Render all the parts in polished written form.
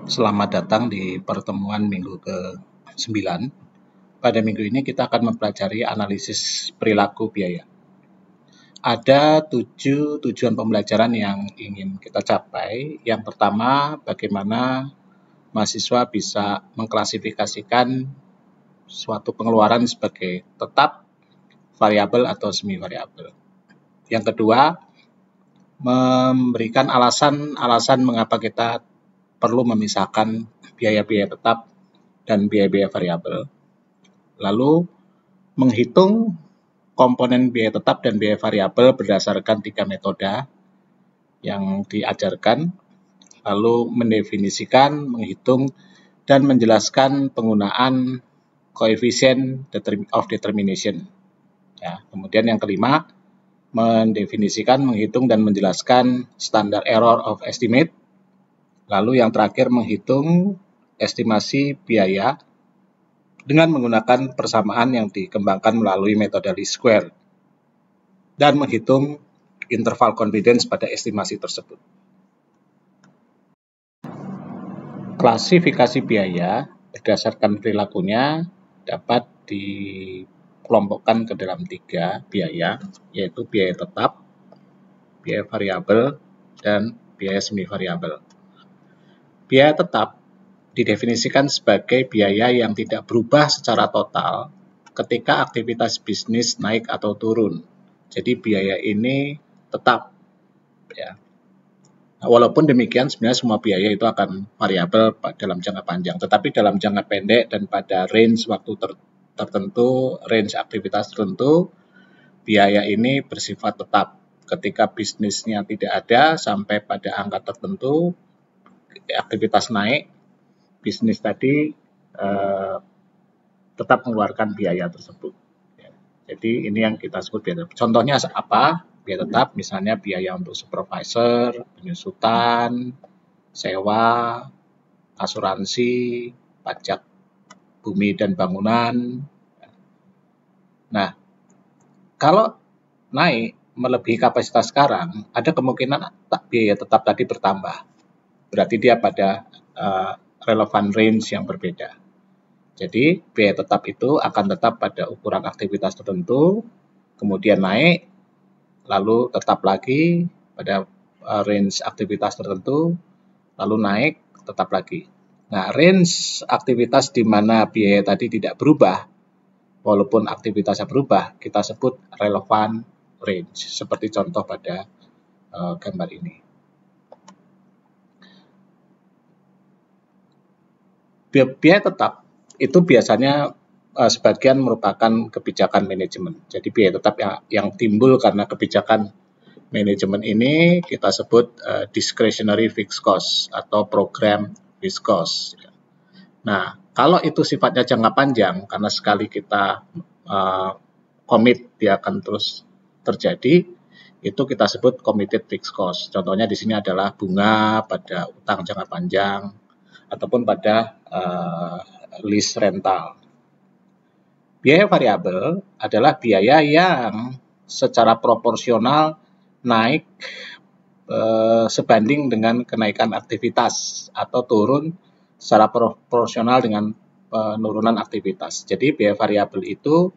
Selamat datang di pertemuan minggu ke-9. Pada minggu ini kita akan mempelajari analisis perilaku biaya. Ada 7 tujuan pembelajaran yang ingin kita capai. Yang pertama, bagaimana mahasiswa bisa mengklasifikasikan suatu pengeluaran sebagai tetap, variabel, atau semi variabel. Yang kedua, memberikan alasan mengapa kita perlu memisahkan biaya-biaya tetap dan biaya-biaya variabel. Lalu menghitung komponen biaya tetap dan biaya variabel berdasarkan 3 metode yang diajarkan. Lalu mendefinisikan, menghitung, dan menjelaskan penggunaan koefisien of determination. Ya, kemudian yang kelima, mendefinisikan, menghitung, dan menjelaskan standar error of estimate. Lalu yang terakhir, menghitung estimasi biaya dengan menggunakan persamaan yang dikembangkan melalui metode least square dan menghitung interval confidence pada estimasi tersebut. Klasifikasi biaya berdasarkan perilakunya dapat dikelompokkan ke dalam 3 biaya, yaitu biaya tetap, biaya variabel, dan biaya semi variabel. Biaya tetap didefinisikan sebagai biaya yang tidak berubah secara total ketika aktivitas bisnis naik atau turun. Jadi biaya ini tetap, ya. Walaupun demikian sebenarnya semua biaya itu akan variabel dalam jangka panjang, tetapi dalam jangka pendek dan pada range waktu tertentu, range aktivitas tertentu, biaya ini bersifat tetap. Ketika bisnisnya tidak ada sampai pada angka tertentu, aktivitas naik, bisnis tadi tetap mengeluarkan biaya tersebut. Jadi ini yang kita sebut biaya tetap. Contohnya apa? Biaya tetap misalnya biaya untuk supervisor, penyusutan, sewa, asuransi, pajak bumi dan bangunan. Nah, kalau naik melebihi kapasitas sekarang, ada kemungkinan biaya tetap tadi bertambah. Berarti dia pada relevan range yang berbeda. Jadi biaya tetap itu akan tetap pada ukuran aktivitas tertentu, kemudian naik, lalu tetap lagi pada range aktivitas tertentu, lalu naik, tetap lagi. Nah, range aktivitas di mana biaya tadi tidak berubah, walaupun aktivitasnya berubah, kita sebut relevan range, seperti contoh pada gambar ini. Biaya tetap itu biasanya sebagian merupakan kebijakan manajemen. Jadi biaya tetap yang timbul karena kebijakan manajemen ini kita sebut discretionary fixed cost atau program fixed cost. Nah, kalau itu sifatnya jangka panjang, karena sekali kita komit dia akan terus terjadi, itu kita sebut committed fixed cost. Contohnya di sini adalah bunga pada utang jangka panjang ataupun pada lease rental. Biaya variabel adalah biaya yang secara proporsional naik sebanding dengan kenaikan aktivitas atau turun secara proporsional dengan penurunan aktivitas. Jadi biaya variabel itu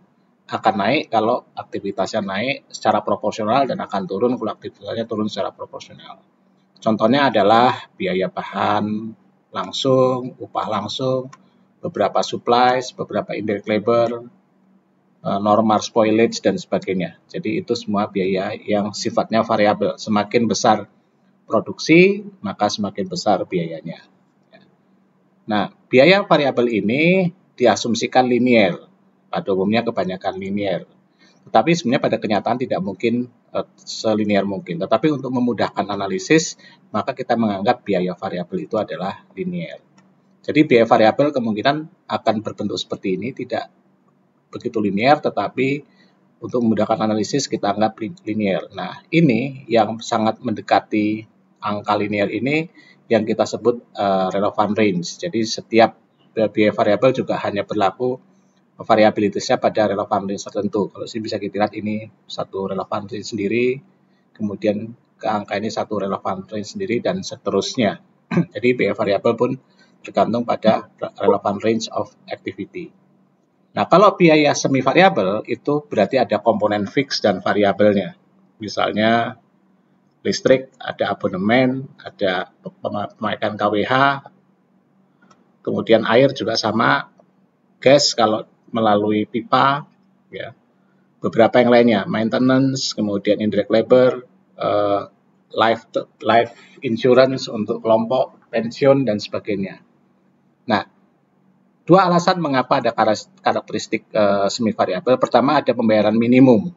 akan naik kalau aktivitasnya naik secara proporsional dan akan turun kalau aktivitasnya turun secara proporsional. Contohnya adalah biaya bahan langsung, upah langsung, beberapa supplies, beberapa indirect labor, normal spoilage, dan sebagainya. Jadi itu semua biaya yang sifatnya variabel. Semakin besar produksi, maka semakin besar biayanya. Nah, biaya variabel ini diasumsikan linier. Pada umumnya kebanyakan linier. Tetapi sebenarnya pada kenyataan tidak mungkin selinier mungkin. Tetapi untuk memudahkan analisis, maka kita menganggap biaya variabel itu adalah linier. Jadi biaya variabel kemungkinan akan berbentuk seperti ini, tidak begitu linier, tetapi untuk memudahkan analisis kita anggap linier. Nah, ini yang sangat mendekati angka linier ini yang kita sebut relevant range. Jadi setiap biaya variabel juga hanya berlaku variabilitasnya pada relevan range tertentu. Kalau sih bisa kita lihat ini satu relevan range sendiri, kemudian ke angka ini satu relevan range sendiri, dan seterusnya. Jadi biaya variabel pun tergantung pada relevant range of activity. Nah, kalau biaya semi variabel itu berarti ada komponen fix dan variabelnya. Misalnya listrik ada abonemen, ada pemakaian KWH, kemudian air juga sama, gas kalau melalui pipa, ya. Beberapa yang lainnya, maintenance, kemudian indirect labor, life insurance untuk kelompok, pensiun, dan sebagainya. Nah, dua alasan mengapa ada karakteristik semi variabel. Pertama, ada pembayaran minimum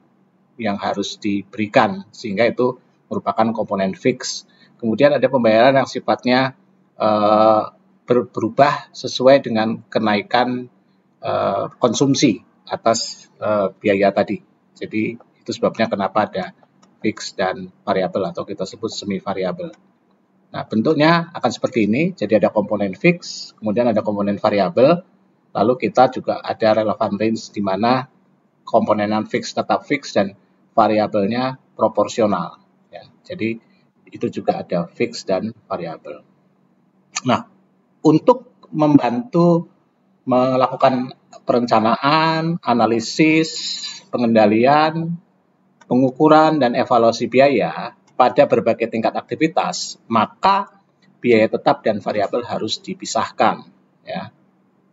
yang harus diberikan, sehingga itu merupakan komponen fix. Kemudian ada pembayaran yang sifatnya berubah sesuai dengan kenaikan konsumsi atas biaya tadi. Jadi itu sebabnya kenapa ada fix dan variabel atau kita sebut semi variabel. Nah, bentuknya akan seperti ini. Jadi ada komponen fix, kemudian ada komponen variabel, lalu kita juga ada relevant range di mana komponen non-fix tetap fix dan variabelnya proporsional. Ya, jadi itu juga ada fix dan variabel. Nah, untuk membantu melakukan perencanaan, analisis, pengendalian, pengukuran, dan evaluasi biaya pada berbagai tingkat aktivitas, maka biaya tetap dan variabel harus dipisahkan. Ya.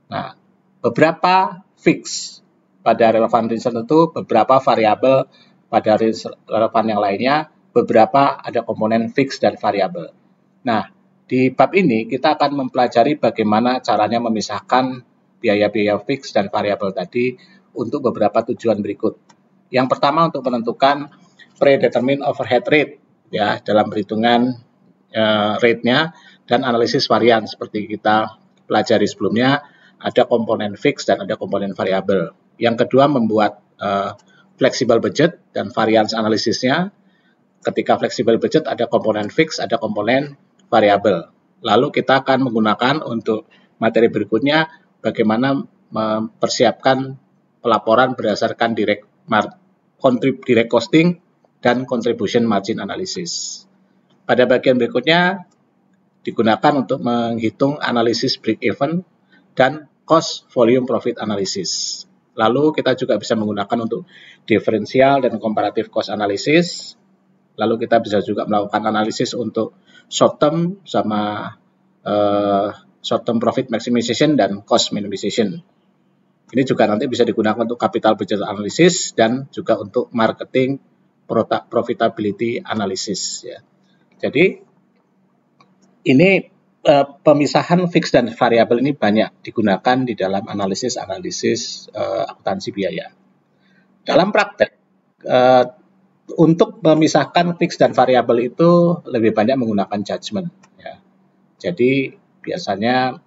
Nah, beberapa fix pada relevan range tertentu, beberapa variabel pada range relevan yang lainnya, beberapa ada komponen fix dan variabel. Nah, di bab ini kita akan mempelajari bagaimana caranya memisahkan biaya-biaya fix dan variabel tadi untuk beberapa tujuan berikut. Yang pertama untuk menentukan predetermined overhead rate, ya, dalam perhitungan rate-nya dan analisis varian seperti kita pelajari sebelumnya, ada komponen fix dan ada komponen variabel. Yang kedua membuat flexible budget dan variance analisisnya. Ketika flexible budget ada komponen fix, ada komponen variabel. Lalu kita akan menggunakan untuk materi berikutnya bagaimana mempersiapkan pelaporan berdasarkan direct costing dan contribution margin analysis. Pada bagian berikutnya digunakan untuk menghitung analisis break even dan cost volume profit analysis. Lalu kita juga bisa menggunakan untuk diferensial dan comparative cost analysis. Lalu kita bisa juga melakukan analisis untuk short term sama short term profit maximization dan cost minimization. Ini juga nanti bisa digunakan untuk capital budget analysis dan juga untuk marketing profitability analysis. Ya. Jadi ini pemisahan fix dan variabel ini banyak digunakan di dalam analisis akuntansi biaya. Dalam praktek, untuk memisahkan fix dan variabel itu lebih banyak menggunakan judgment. Ya. Jadi biasanya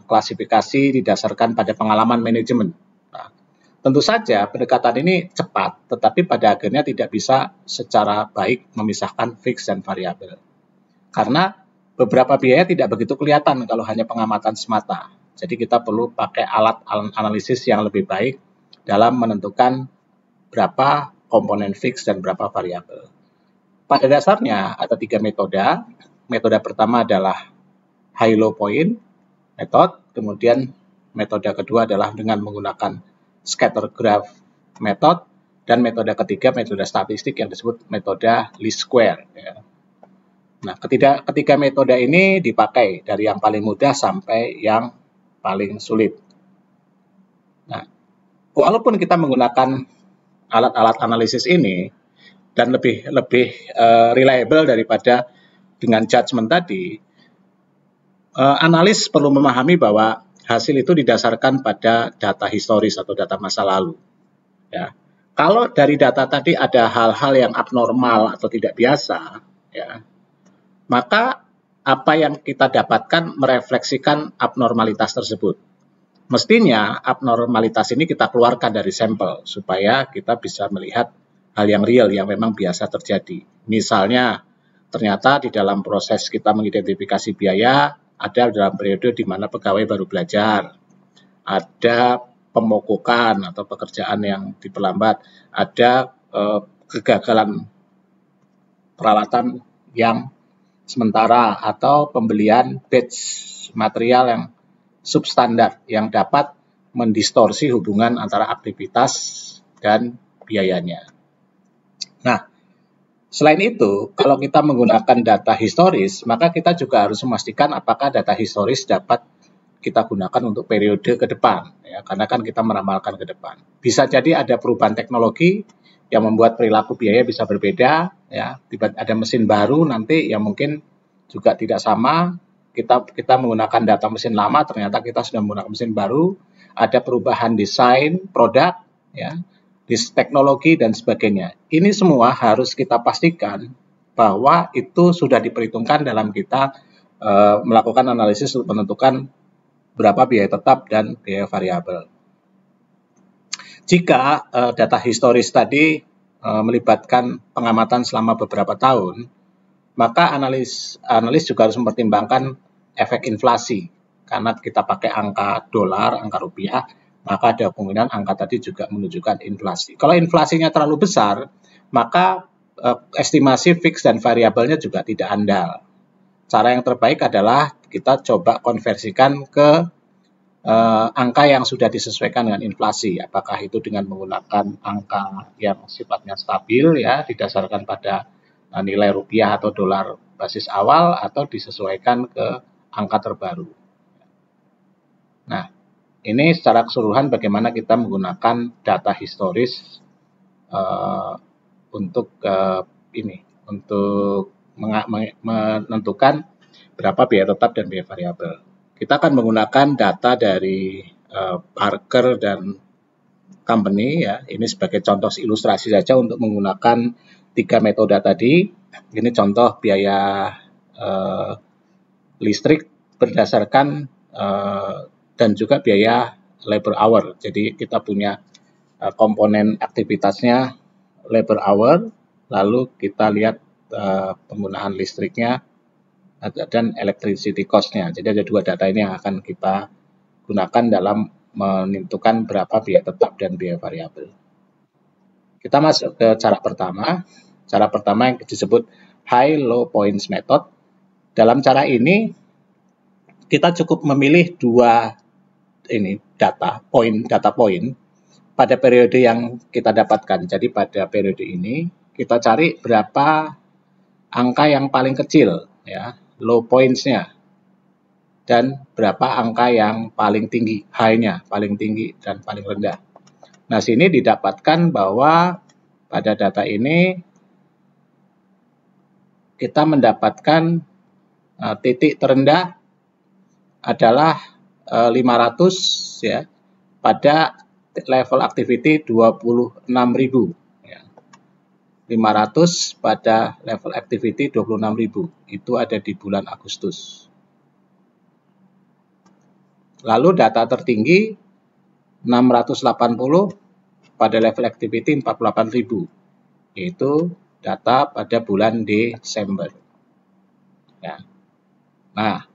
klasifikasi didasarkan pada pengalaman manajemen. Nah, tentu saja pendekatan ini cepat, tetapi pada akhirnya tidak bisa secara baik memisahkan fix dan variabel. Karena beberapa biaya tidak begitu kelihatan kalau hanya pengamatan semata. Jadi kita perlu pakai alat analisis yang lebih baik dalam menentukan berapa komponen fix dan berapa variabel. Pada dasarnya ada 3 metode. Metode pertama adalah high-low point method, kemudian metode kedua adalah dengan menggunakan scatter graph method, dan metode ketiga metode statistik yang disebut metode least square. Ya. Nah, ketiga metode ini dipakai dari yang paling mudah sampai yang paling sulit. Nah, walaupun kita menggunakan alat-alat analisis ini dan lebih reliable daripada dengan judgment tadi, analis perlu memahami bahwa hasil itu didasarkan pada data historis atau data masa lalu. Ya. Kalau dari data tadi ada hal-hal yang abnormal atau tidak biasa, ya, maka apa yang kita dapatkan merefleksikan abnormalitas tersebut. Mestinya abnormalitas ini kita keluarkan dari sampel supaya kita bisa melihat hal yang real yang memang biasa terjadi. Misalnya, ternyata di dalam proses kita mengidentifikasi biaya, ada dalam periode di mana pegawai baru belajar, ada pemogokan atau pekerjaan yang diperlambat, ada kegagalan peralatan yang sementara atau pembelian batch material yang substandar yang dapat mendistorsi hubungan antara aktivitas dan biayanya. Nah, selain itu, kalau kita menggunakan data historis, maka kita juga harus memastikan apakah data historis dapat kita gunakan untuk periode ke depan, ya, karena kan kita meramalkan ke depan. Bisa jadi ada perubahan teknologi yang membuat perilaku biaya bisa berbeda, ya. Ada mesin baru nanti yang mungkin juga tidak sama. Kita menggunakan data mesin lama, ternyata kita sudah menggunakan mesin baru. Ada perubahan desain produk, ya, teknologi dan sebagainya. Ini semua harus kita pastikan bahwa itu sudah diperhitungkan dalam kita melakukan analisis untuk menentukan berapa biaya tetap dan biaya variabel. Jika data historis tadi melibatkan pengamatan selama beberapa tahun, maka analis juga harus mempertimbangkan efek inflasi. Karena kita pakai angka dolar, angka rupiah, maka ada kemungkinan angka tadi juga menunjukkan inflasi. Kalau inflasinya terlalu besar, maka estimasi fix dan variabelnya juga tidak andal. Cara yang terbaik adalah kita coba konversikan ke angka yang sudah disesuaikan dengan inflasi. Apakah itu dengan menggunakan angka yang sifatnya stabil, ya, didasarkan pada nilai rupiah atau dolar basis awal, atau disesuaikan ke angka terbaru. Nah, ini secara keseluruhan bagaimana kita menggunakan data historis untuk menentukan berapa biaya tetap dan biaya variabel. Kita akan menggunakan data dari Parker dan Company, ya. Ini sebagai contoh ilustrasi saja untuk menggunakan 3 metode tadi. Ini contoh biaya listrik berdasarkan dan juga biaya labor hour. Jadi kita punya komponen aktivitasnya labor hour, lalu kita lihat penggunaan listriknya dan electricity cost-nya. Jadi ada 2 data ini yang akan kita gunakan dalam menentukan berapa biaya tetap dan biaya variabel. Kita masuk ke cara pertama. Cara pertama yang disebut high low points method. Dalam cara ini kita cukup memilih 2 data point pada periode yang kita dapatkan. Jadi pada periode ini kita cari berapa angka yang paling kecil, ya, low points-nya, dan berapa angka yang paling tinggi, high-nya, paling tinggi dan paling rendah. Nah, sini didapatkan bahwa pada data ini kita mendapatkan titik terendah adalah 500, ya, pada level activity 26.000, ya. 500 pada level activity 26.000 itu ada di bulan Agustus. Lalu data tertinggi 680 pada level activity 48.000, yaitu data pada bulan Desember, ya. Nah,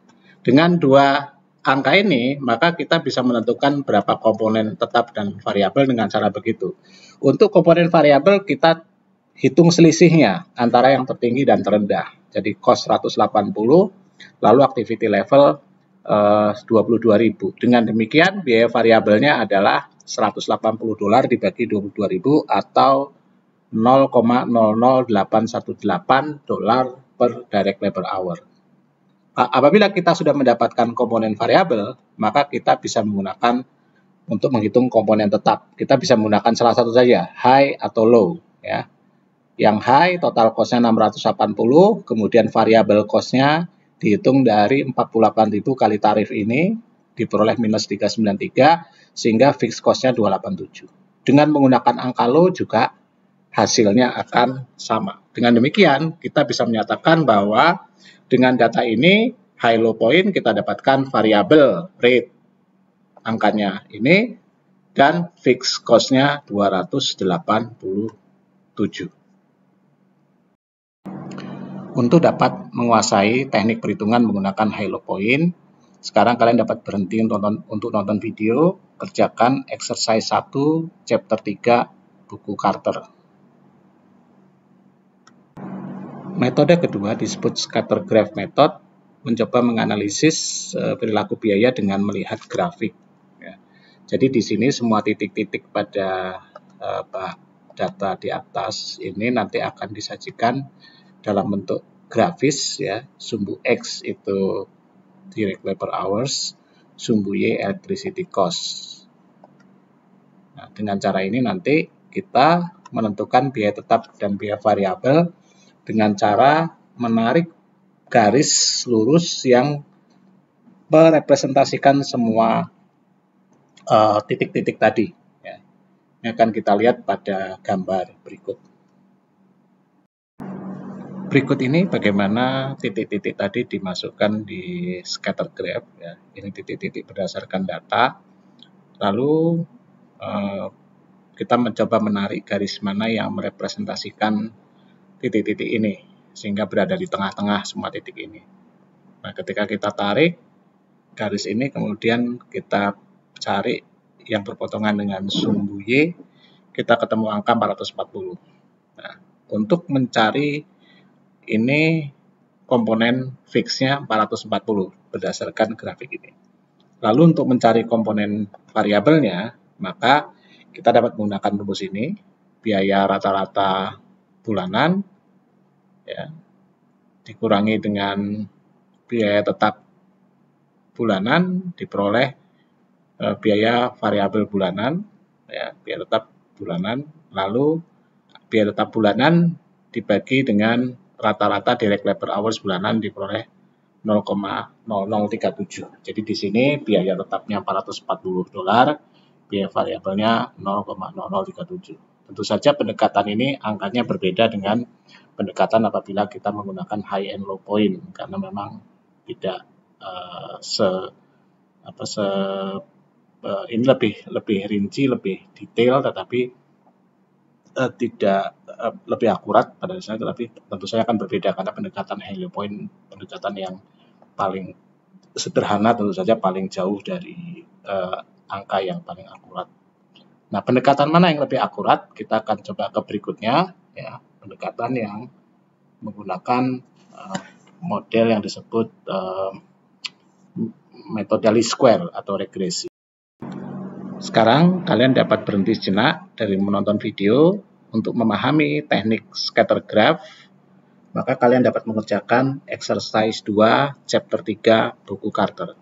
dengan 2 angka ini, maka kita bisa menentukan berapa komponen tetap dan variabel dengan cara begitu. Untuk komponen variabel kita hitung selisihnya antara yang tertinggi dan terendah. Jadi cost 180, lalu activity level 22.000. Dengan demikian biaya variabelnya adalah $180 dibagi 22.000 atau $0,00818 per direct labor hour. Apabila kita sudah mendapatkan komponen variabel, maka kita bisa menggunakan untuk menghitung komponen tetap. Kita bisa menggunakan salah satu saja, high atau low, ya. Yang high total cost-nya 680, kemudian variabel cost-nya dihitung dari 48.000 kali tarif ini, diperoleh minus 393, sehingga fixed cost-nya 287. Dengan menggunakan angka low juga hasilnya akan sama. Dengan demikian, kita bisa menyatakan bahwa dengan data ini, high low point kita dapatkan variabel rate angkanya ini dan fixed cost-nya 287. Untuk dapat menguasai teknik perhitungan menggunakan high low point, sekarang kalian dapat berhenti untuk nonton video, kerjakan exercise 1 chapter 3 buku Carter. Metode kedua disebut scatter graph method. mencoba menganalisis perilaku biaya dengan melihat grafik. Ya. Jadi di sini semua titik-titik pada data di atas ini nanti akan disajikan dalam bentuk grafis ya. Sumbu X itu direct labor hours, sumbu Y electricity cost. Nah, dengan cara ini nanti kita menentukan biaya tetap dan biaya variabel dengan cara menarik garis lurus yang merepresentasikan semua titik-titik tadi. Ya. Ini akan kita lihat pada gambar berikut. Berikut ini bagaimana titik-titik tadi dimasukkan di scatter graph. Ya. Ini titik-titik berdasarkan data. Lalu kita mencoba menarik garis mana yang merepresentasikan titik-titik ini, sehingga berada di tengah-tengah semua titik ini. Nah, ketika kita tarik garis ini, kemudian kita cari yang berpotongan dengan sumbu Y, kita ketemu angka 440. Nah, untuk mencari ini komponen fixnya 440 berdasarkan grafik ini. Lalu untuk mencari komponen variabelnya, maka kita dapat menggunakan rumus ini, biaya rata-rata bulanan, ya, dikurangi dengan biaya tetap bulanan, diperoleh biaya variabel bulanan, ya, biaya tetap bulanan, lalu biaya tetap bulanan dibagi dengan rata-rata direct labor hours bulanan diperoleh 0,0037. Jadi di sini biaya tetapnya $440, biaya variabelnya 0,0037. Tentu saja pendekatan ini angkanya berbeda dengan pendekatan apabila kita menggunakan high and low point, karena memang tidak ini lebih rinci, lebih detail, tetapi tidak lebih akurat pada dasarnya, tetapi tentu saja akan berbeda karena pendekatan high low point, pendekatan yang paling sederhana, tentu saja paling jauh dari angka yang paling akurat. Nah, pendekatan mana yang lebih akurat? Kita akan coba ke berikutnya, ya, pendekatan yang menggunakan model yang disebut metode least square atau regresi. Sekarang kalian dapat berhenti sejenak dari menonton video untuk memahami teknik scatter graph. Maka kalian dapat mengerjakan exercise 2 chapter 3 buku Carter.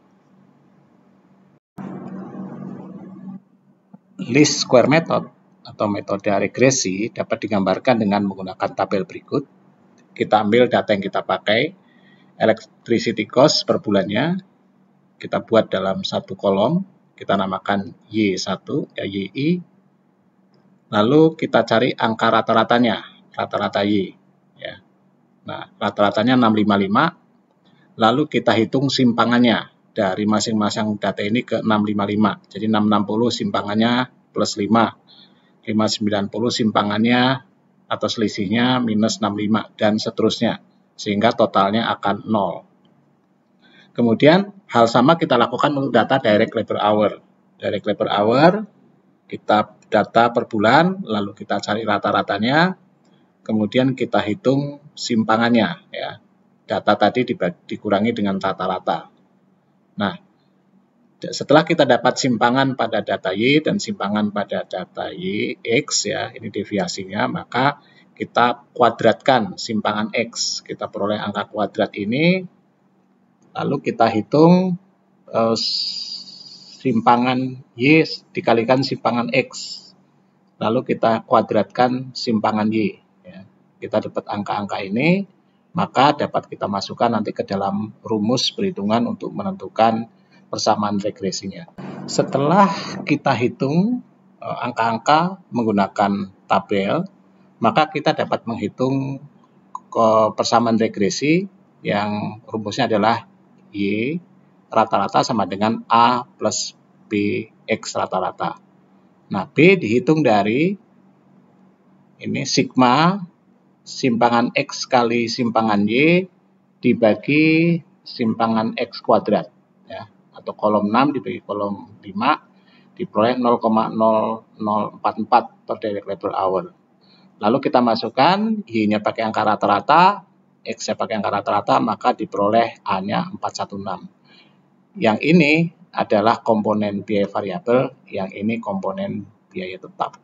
Least square method atau metode regresi dapat digambarkan dengan menggunakan tabel berikut. Kita ambil data yang kita pakai, electricity cost per bulannya, kita buat dalam satu kolom, kita namakan Y1, ya YI, lalu kita cari angka rata-ratanya, rata-rata Y. Ya. Nah, rata-ratanya 655, lalu kita hitung simpangannya dari masing-masing data ini ke 655, jadi 660 simpangannya plus 5, 590 simpangannya atau selisihnya minus 65, dan seterusnya, sehingga totalnya akan 0. Kemudian hal sama kita lakukan untuk data direct labor hour. Direct labor hour, kita data per bulan, lalu kita cari rata-ratanya, kemudian kita hitung simpangannya. Ya. Data tadi dikurangi dengan rata-rata. Nah, setelah kita dapat simpangan pada data Y dan simpangan pada data Y, X, ya, ini deviasinya, maka kita kuadratkan simpangan X. Kita peroleh angka kuadrat ini, lalu kita hitung simpangan Y dikalikan simpangan X. Lalu kita kuadratkan simpangan Y. Ya. Kita dapat angka-angka ini, maka dapat kita masukkan nanti ke dalam rumus perhitungan untuk menentukan persamaan regresinya. Setelah kita hitung angka-angka menggunakan tabel, maka kita dapat menghitung persamaan regresi yang rumusnya adalah Y rata-rata sama dengan A plus B X rata-rata. Nah, B dihitung dari ini sigma simpangan X kali simpangan Y dibagi simpangan X kuadrat, ya, atau kolom 6 dibagi kolom 5 diperoleh 0,0044 per direct labor hour. Lalu kita masukkan Y-nya pakai angka rata-rata, X saya pakai angka rata-rata, maka diperoleh A-nya 416. Yang ini adalah komponen biaya variabel, yang ini komponen biaya tetap.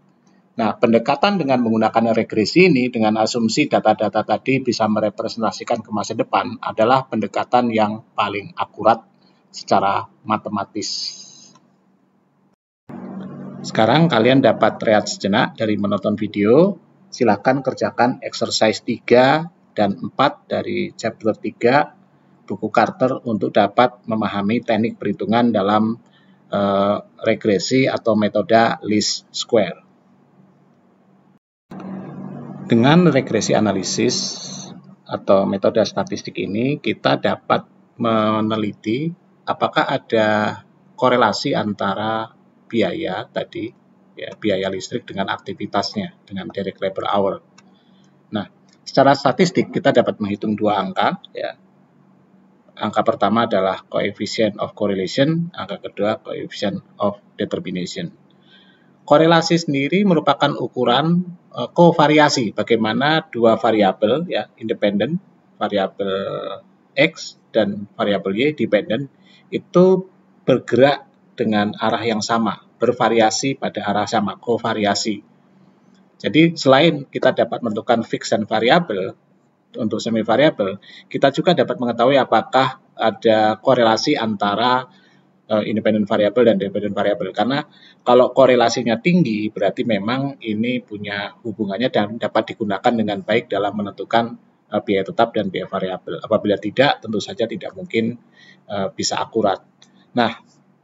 Nah, pendekatan dengan menggunakan regresi ini dengan asumsi data-data tadi bisa merepresentasikan ke masa depan adalah pendekatan yang paling akurat secara matematis. Sekarang kalian dapat rehat sejenak dari menonton video. Silakan kerjakan exercise 3 dan 4 dari chapter 3 buku Carter untuk dapat memahami teknik perhitungan dalam regresi atau metode least square. Dengan regresi analisis atau metode statistik ini, kita dapat meneliti apakah ada korelasi antara biaya tadi, ya, biaya listrik dengan aktivitasnya, dengan direct labor hour. Nah, secara statistik kita dapat menghitung dua angka, ya. Angka pertama adalah coefficient of correlation, angka kedua coefficient of determination. Korelasi sendiri merupakan ukuran kovariasi, bagaimana dua variabel, ya, independen, variabel X dan variabel Y dependen, itu bergerak dengan arah yang sama, bervariasi pada arah sama, kovariasi. Jadi selain kita dapat menentukan fix dan variabel, untuk semi variabel, kita juga dapat mengetahui apakah ada korelasi antara independent variabel dan dependent variabel. Karena kalau korelasinya tinggi, berarti memang ini punya hubungannya dan dapat digunakan dengan baik dalam menentukan biaya tetap dan biaya variabel. Apabila tidak, tentu saja tidak mungkin bisa akurat. Nah,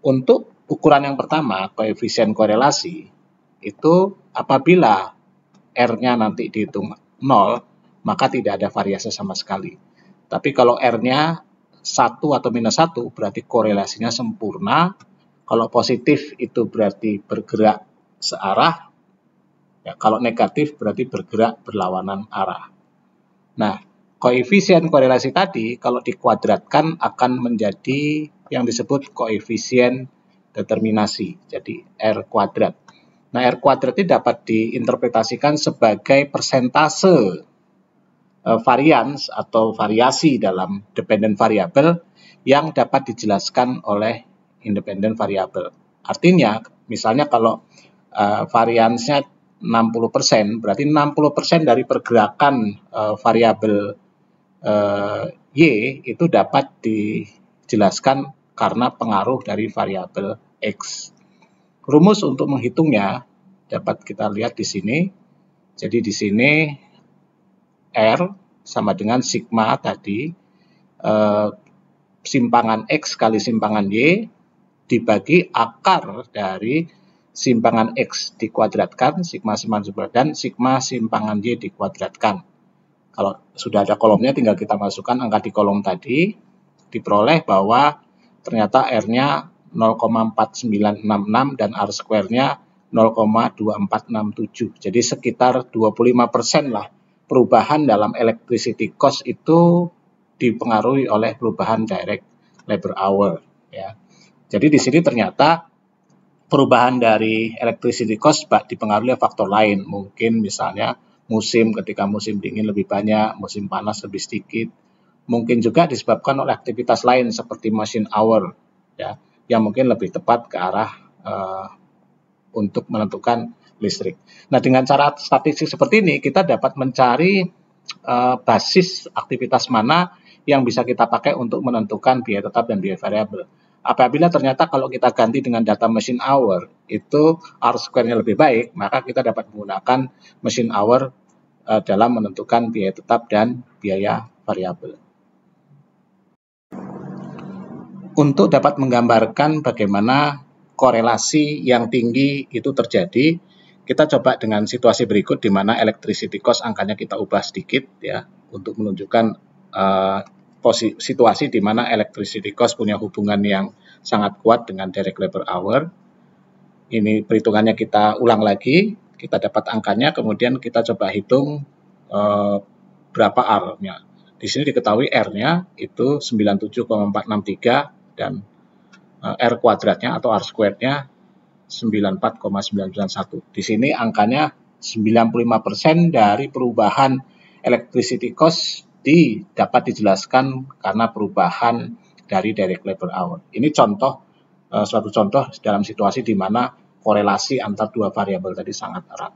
untuk ukuran yang pertama, koefisien korelasi, itu apabila R-nya nanti dihitung 0, maka tidak ada variasi sama sekali. Tapi kalau R-nya 1 atau minus 1, berarti korelasinya sempurna. Kalau positif itu berarti bergerak searah. Ya, kalau negatif berarti bergerak berlawanan arah. Nah, koefisien korelasi tadi kalau dikuadratkan akan menjadi yang disebut koefisien determinasi. Jadi R kuadrat. Nah, R kuadrat ini dapat diinterpretasikan sebagai persentase varians atau variasi dalam dependent variable yang dapat dijelaskan oleh independent variable. Artinya, misalnya kalau variansnya 60%, berarti 60% dari pergerakan variabel Y itu dapat dijelaskan karena pengaruh dari variabel X. Rumus untuk menghitungnya dapat kita lihat di sini. Jadi di sini R sama dengan sigma tadi, simpangan X kali simpangan Y dibagi akar dari simpangan X dikuadratkan, sigma simpangan dan sigma simpangan Y dikuadratkan. Kalau sudah ada kolomnya tinggal kita masukkan angka di kolom tadi, diperoleh bahwa ternyata R-nya 0,4966 dan R square-nya 0,2467. Jadi sekitar 25% lah perubahan dalam electricity cost itu dipengaruhi oleh perubahan direct labor hour, ya. Jadi di sini ternyata perubahan dari electricity cost dipengaruhi oleh faktor lain, mungkin misalnya musim, ketika musim dingin lebih banyak, musim panas lebih sedikit. Mungkin juga disebabkan oleh aktivitas lain seperti machine hour, ya, yang mungkin lebih tepat ke arah untuk menentukan listrik. Nah, dengan cara statistik seperti ini, kita dapat mencari basis aktivitas mana yang bisa kita pakai untuk menentukan biaya tetap dan biaya variabel. Apabila ternyata kalau kita ganti dengan data machine hour, itu R square-nya lebih baik, maka kita dapat menggunakan machine hour dalam menentukan biaya tetap dan biaya variabel. Untuk dapat menggambarkan bagaimana korelasi yang tinggi itu terjadi, kita coba dengan situasi berikut di mana electricity cost angkanya kita ubah sedikit, ya, untuk menunjukkan situasi di mana electricity cost punya hubungan yang sangat kuat dengan direct labor hour. Ini perhitungannya kita ulang lagi, kita dapat angkanya, kemudian kita coba hitung berapa R-nya. Di sini diketahui R-nya itu 97,463 dan R kuadratnya atau R square-nya 94,991. Di sini angkanya 95% dari perubahan electricity cost dapat dijelaskan karena perubahan dari direct labor hour. Ini suatu contoh dalam situasi di mana korelasi antar dua variabel tadi sangat erat.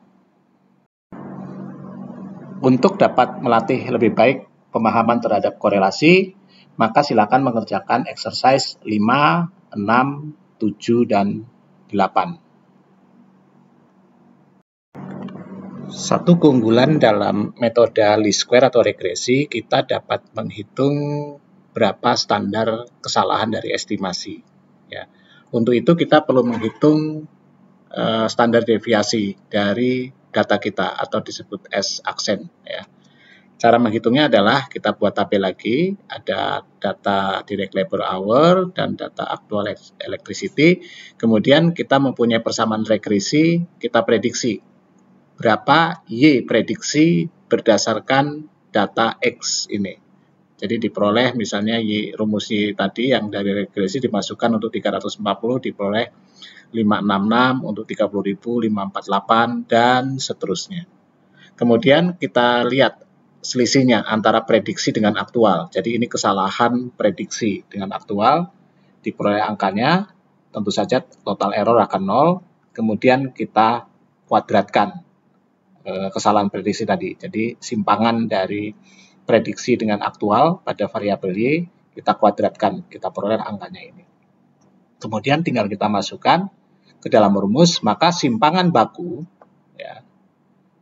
Untuk dapat melatih lebih baik pemahaman terhadap korelasi, maka silakan mengerjakan exercise 5, 6, 7, dan 8. Satu keunggulan dalam metode least square atau regresi, kita dapat menghitung berapa standar kesalahan dari estimasi. Ya. Untuk itu kita perlu menghitung standar deviasi dari data kita atau disebut as aksen. Ya. Cara menghitungnya adalah kita buat tabel lagi, ada data direct labor hour dan data actual electricity. Kemudian kita mempunyai persamaan regresi, kita prediksi berapa Y prediksi berdasarkan data X ini. Jadi diperoleh misalnya rumus Y tadi yang dari regresi dimasukkan untuk 340 diperoleh 566, untuk 30.000 548 dan seterusnya. Kemudian kita lihat selisihnya antara prediksi dengan aktual. Jadi ini kesalahan prediksi dengan aktual, diperoleh angkanya, tentu saja total error akan 0, kemudian kita kuadratkan kesalahan prediksi tadi. Jadi simpangan dari prediksi dengan aktual pada variabel Y kita kuadratkan, kita peroleh angkanya ini. Kemudian tinggal kita masukkan ke dalam rumus, maka simpangan baku ya,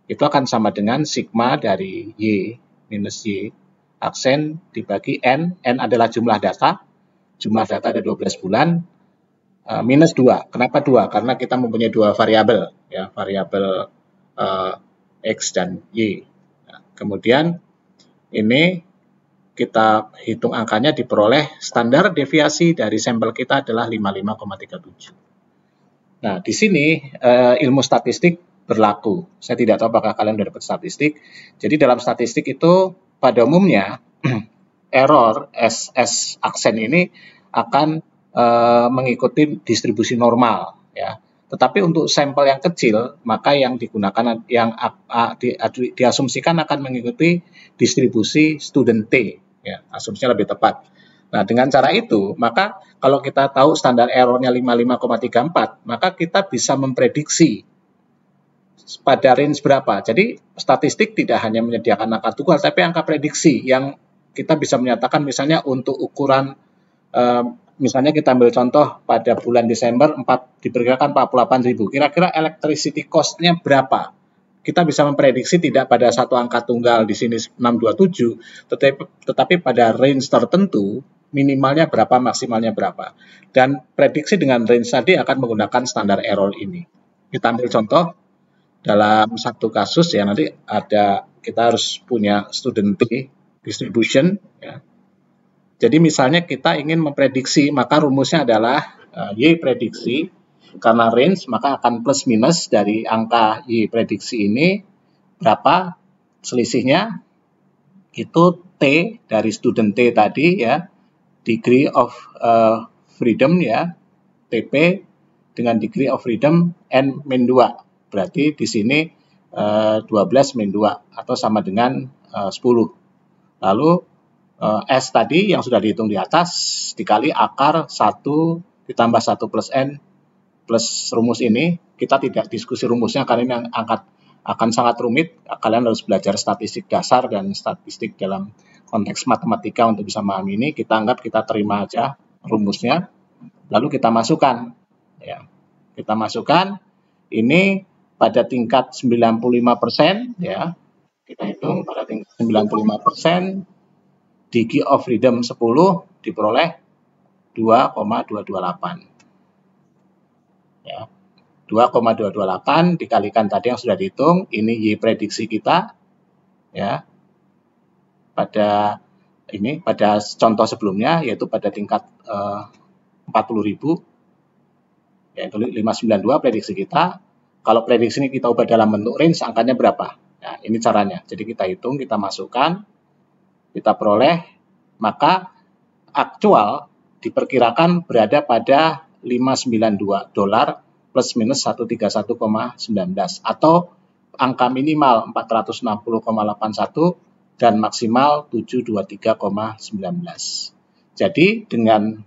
itu akan sama dengan sigma dari Y minus Y aksen dibagi N adalah jumlah data ada 12 bulan, minus 2. Kenapa 2? Karena kita mempunyai dua variabel, ya, variabel X dan Y. Nah, kemudian ini kita hitung angkanya, diperoleh standar deviasi dari sampel kita adalah 55,37. Nah, di sini ilmu statistik berlaku. Saya tidak tahu apakah kalian sudah dapat statistik. Jadi dalam statistik itu pada umumnya error SS aksen ini akan mengikuti distribusi normal, ya. Tetapi untuk sampel yang kecil, maka yang digunakan diasumsikan akan mengikuti distribusi student T, ya, asumsinya lebih tepat. Nah, dengan cara itu, maka kalau kita tahu standar errornya 55,34, maka kita bisa memprediksi pada range berapa. Jadi statistik tidak hanya menyediakan angka tunggal, tapi angka prediksi yang kita bisa menyatakan misalnya untuk ukuran misalnya kita ambil contoh pada bulan Desember diperkirakan 48.000. Kira-kira electricity cost-nya berapa? Kita bisa memprediksi tidak pada satu angka tunggal di sini 627, tetapi pada range tertentu minimalnya berapa, maksimalnya berapa. Dan prediksi dengan range tadi akan menggunakan standar error ini. Kita ambil contoh dalam satu kasus ya, nanti kita harus punya student T distribution ya. Jadi misalnya kita ingin memprediksi, maka rumusnya adalah Y prediksi, karena range maka akan plus minus dari angka Y prediksi ini, berapa selisihnya, itu T dari student T tadi ya, degree of freedom ya, TP dengan degree of freedom N-2, berarti di sini 12 min 2 atau sama dengan 10. Lalu S tadi yang sudah dihitung di atas dikali akar 1 ditambah 1 plus N plus rumus ini. Kita tidak diskusi rumusnya karena ini akan sangat rumit. Kalian harus belajar statistik dasar dan statistik dalam konteks matematika untuk bisa memahami ini. Kita anggap kita terima aja rumusnya. Lalu kita masukkan. Ya. Kita masukkan ini pada tingkat 95%. Ya. Kita hitung pada tingkat 95%. Degree of freedom 10 diperoleh 2,228. Ya. 2,228 dikalikan tadi yang sudah dihitung, ini Y prediksi kita ya. Pada contoh sebelumnya yaitu pada tingkat 40.000 yaitu 592 prediksi kita. Kalau prediksi ini kita ubah dalam bentuk range, angkanya berapa? Nah, ini caranya. Jadi kita hitung, kita masukkan, kita peroleh, maka aktual diperkirakan berada pada $592 plus minus 131,19 atau angka minimal 460,81 dan maksimal 723,19. Jadi dengan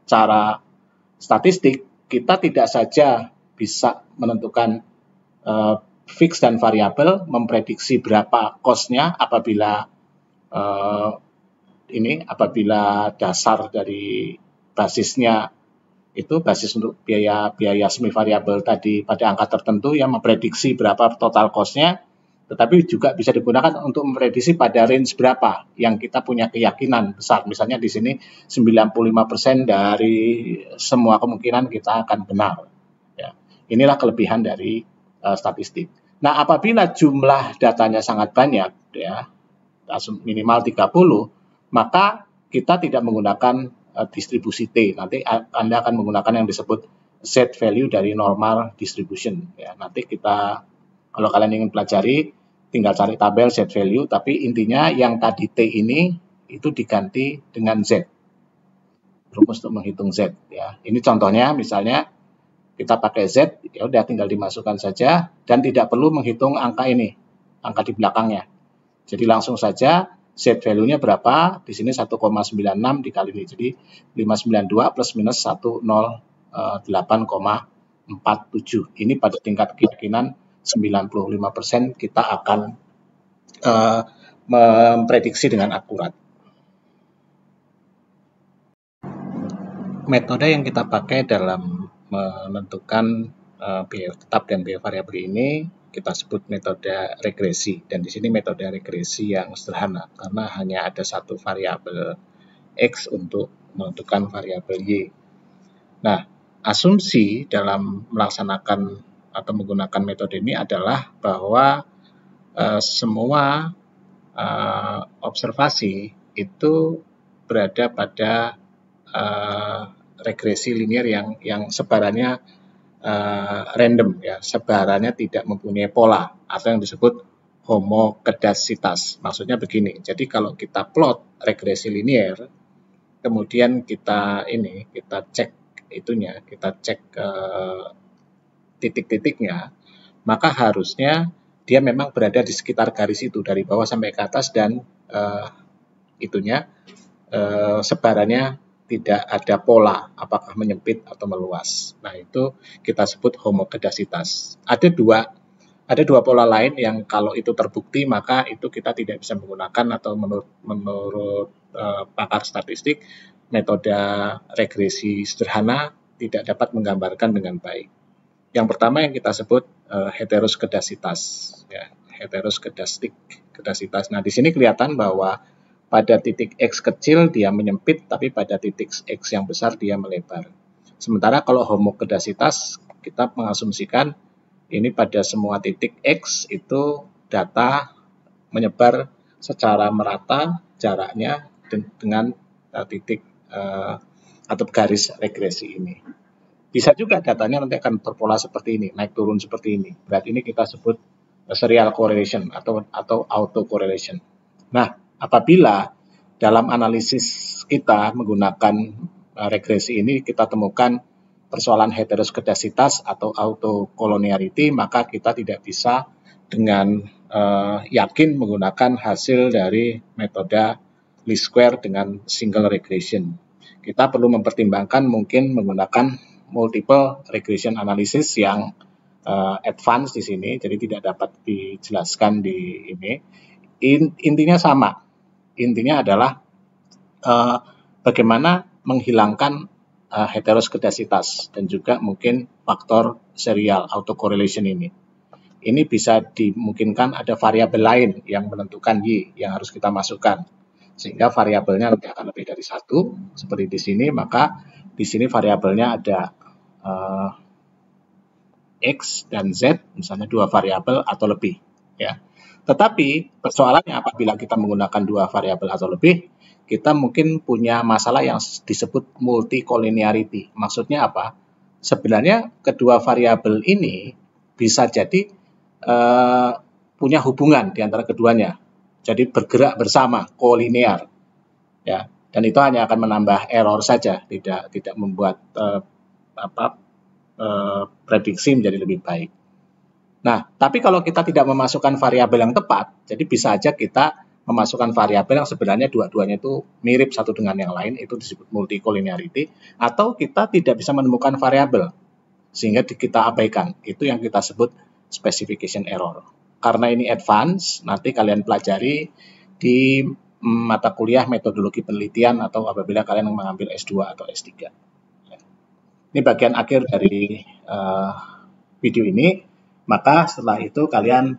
cara statistik kita tidak saja bisa menentukan fix dan variabel, memprediksi berapa cost-nya apabila dasar dari basisnya itu basis untuk biaya semi variabel tadi pada angka tertentu yang memprediksi berapa total cost-nya, tetapi juga bisa digunakan untuk memprediksi pada range berapa yang kita punya keyakinan besar. Misalnya di sini 95% dari semua kemungkinan kita akan benar. Ya. Inilah kelebihan dari statistik. Nah, apabila jumlah datanya sangat banyak, ya, minimal 30, maka kita tidak menggunakan distribusi T. Nanti Anda akan menggunakan yang disebut Z value dari normal distribution. Ya, nanti kita, kalau kalian ingin pelajari, tinggal cari tabel Z value, tapi intinya yang tadi T ini itu diganti dengan Z. Rumus untuk menghitung Z. Ya, ini contohnya, misalnya kita pakai Z, ya udah tinggal dimasukkan saja dan tidak perlu menghitung angka ini, angka di belakangnya. Jadi langsung saja Z value-nya berapa? Di sini 1,96 dikali ini. Jadi 592 plus minus 108,47. Ini pada tingkat keyakinan 95% kita akan memprediksi dengan akurat. Metode yang kita pakai dalam menentukan biaya tetap dan biaya variabel ini kita sebut metode regresi, dan di sini metode regresi yang sederhana karena hanya ada satu variabel X untuk menentukan variabel Y. Nah, asumsi dalam melaksanakan atau menggunakan metode ini adalah bahwa semua observasi itu berada pada regresi linear yang sebarannya random, ya, sebarannya tidak mempunyai pola atau yang disebut homokedasitas. Maksudnya begini, jadi kalau kita plot regresi linear, kemudian kita cek itunya, kita cek titik-titiknya, maka harusnya dia memang berada di sekitar garis itu dari bawah sampai ke atas, dan sebarannya tidak ada pola, apakah menyempit atau meluas. Nah, itu kita sebut homokedasitas. Ada dua pola lain yang kalau itu terbukti, maka itu kita tidak bisa menggunakan, atau menurut pakar statistik, metode regresi sederhana tidak dapat menggambarkan dengan baik. Yang pertama yang kita sebut heteroskedasitas, ya, heteroskedasitas. Nah, di sini kelihatan bahwa pada titik X kecil dia menyempit, tapi pada titik X yang besar dia melebar. Sementara kalau homokedasitas, kita mengasumsikan ini pada semua titik X itu data menyebar secara merata jaraknya dengan titik atau garis regresi ini. Bisa juga datanya nanti akan berpola seperti ini, naik turun seperti ini. Berarti ini kita sebut serial correlation atau auto correlation. Nah, apabila dalam analisis kita menggunakan regresi ini kita temukan persoalan heteroskedasitas atau autocollinearity, maka kita tidak bisa dengan yakin menggunakan hasil dari metode least square dengan single regression. Kita perlu mempertimbangkan mungkin menggunakan multiple regression analysis yang advance di sini, jadi tidak dapat dijelaskan di ini. Intinya sama. Intinya adalah bagaimana menghilangkan heteroskedasitas dan juga mungkin faktor serial autocorrelation ini. Ini bisa dimungkinkan ada variabel lain yang menentukan Y yang harus kita masukkan, sehingga variabelnya nanti akan lebih dari satu seperti di sini. Maka di sini variabelnya ada X dan Z, misalnya dua variabel atau lebih, ya. Tetapi persoalannya apabila kita menggunakan dua variabel atau lebih, kita mungkin punya masalah yang disebut multicollinearity. Maksudnya apa? Sebenarnya kedua variabel ini bisa jadi punya hubungan di antara keduanya. Jadi bergerak bersama, kolinear, ya. Dan itu hanya akan menambah error saja, tidak membuat prediksi menjadi lebih baik. Nah, tapi kalau kita tidak memasukkan variabel yang tepat, jadi bisa aja kita memasukkan variabel yang sebenarnya dua-duanya itu mirip satu dengan yang lain, itu disebut multicollinearity, atau kita tidak bisa menemukan variabel, sehingga kita abaikan. Itu yang kita sebut specification error. Karena ini advance, nanti kalian pelajari di mata kuliah metodologi penelitian atau apabila kalian mengambil S2 atau S3. Ini bagian akhir dari video ini. Maka setelah itu kalian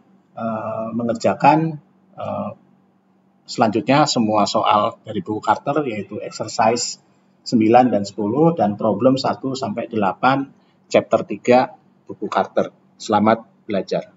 mengerjakan selanjutnya semua soal dari buku Carter, yaitu exercise 9 dan 10 dan problem 1 sampai 8 chapter 3 buku Carter. Selamat belajar.